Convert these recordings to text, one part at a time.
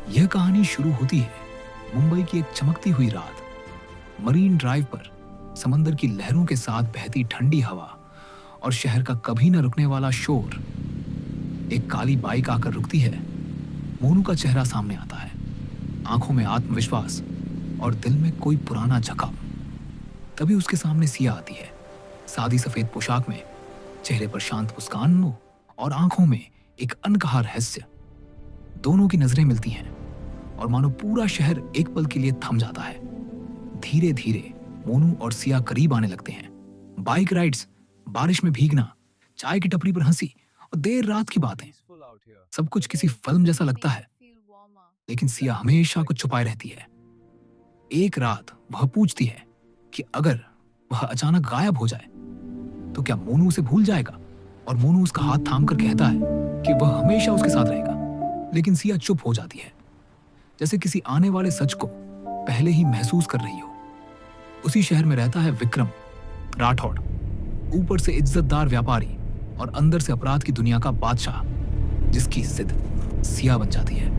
यह कहानी शुरू होती है मुंबई की एक चमकती हुई रात। मरीन ड्राइव पर समंदर की लहरों के साथ बहती ठंडी हवा और शहर का कभी न रुकने वाला शोर। एक काली बाइक आकर रुकती है। मोनू का चेहरा सामने आता है, आंखों में आत्मविश्वास और दिल में कोई पुराना झकाव। तभी उसके सामने सिया आती है, सादी सफेद पोशाक में, चेहरे पर शांत मुस्कान और आंखों में एक अनकहा रहस्य। दोनों की नजरें मिलती हैं और मानो पूरा शहर एक पल के लिए थम जाता है। धीरे धीरे मोनू और सिया करीब आने लगते हैं। बाइक राइड्स, बारिश में भीगना, चाय की टपरी पर हंसी और देर रात की बातें, सब कुछ किसी फिल्म जैसा लगता है। लेकिन सिया हमेशा कुछ छुपाए रहती है। एक रात वह पूछती है कि अगर वह अचानक गायब हो जाए तो क्या मोनू उसे भूल जाएगा, और मोनू उसका हाथ थामकर कहता है कि वह हमेशा उसके साथ रहेगा। लेकिन सिया चुप हो जाती है, जैसे किसी आने वाले सच को पहले ही महसूस कर रही हो। उसी शहर में रहता है विक्रम राठौड़, ऊपर से इज्जतदार व्यापारी और अंदर से अपराध की दुनिया का बादशाह, जिसकी जिद सिया बन जाती है।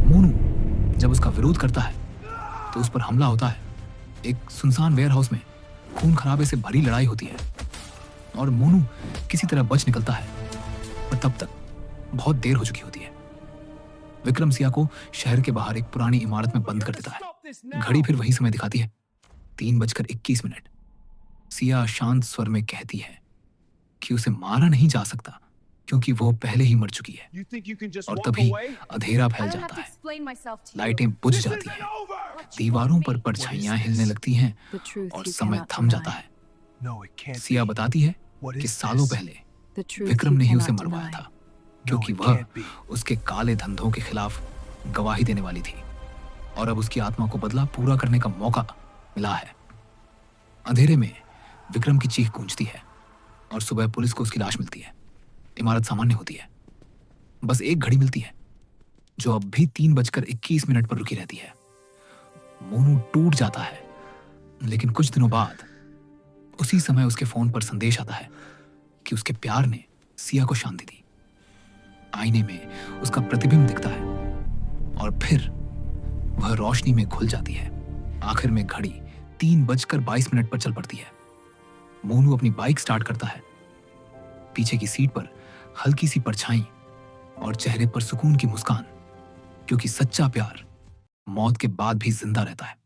मोनू जब उसका विरोध करता है तो उस पर हमला होता है। एक सुनसान वेयरहाउस में खून खराबे से भरी लड़ाई होती है और मोनू किसी तरह बच निकलता है, पर तब तक बहुत देर हो चुकी होती है। विक्रम सिया को शहर के बाहर एक पुरानी इमारत में बंद कर देता है। घड़ी फिर वही समय दिखाती है, 3:21। सिया शांत स्वर में कहती है कि उसे मारा नहीं जा सकता क्योंकि वो पहले ही मर चुकी है। और तभी अंधेरा फैल जाता है, लाइटें बुझ जाती हैं, दीवारों पर परछाइयां हिलने लगती हैं और समय थम जाता है। सिया बताती है कि सालों पहले विक्रम ने ही उसे मरवाया था, क्योंकि वह उसके काले धंधों के खिलाफ गवाही देने वाली थी और अब उसकी आत्मा को बदला पूरा करने का मौका मिला है। अंधेरे में विक्रम की चीख गूंजती है और सुबह पुलिस को उसकी लाश मिलती है। इमारत सामान्य होती है, बस एक घड़ी मिलती है जो अब भी 3:21 पर रुकी रहती है। मोनू टूट जाता है, लेकिन कुछ दिनों बाद उसी समय उसके फोन पर संदेश आता है कि उसके प्यार ने सिया को शांति दी। आईने में उसका प्रतिबिंब दिखता है और फिर वह रोशनी में घुल जाती है। आखिर में घड़ी 3:22 पर चल पड़ती है। मोनू अपनी बाइक स्टार्ट करता है। पीछे की सीट पर हल्की सी परछाई और चेहरे पर सुकून की मुस्कान, क्योंकि सच्चा प्यार मौत के बाद भी जिंदा रहता है।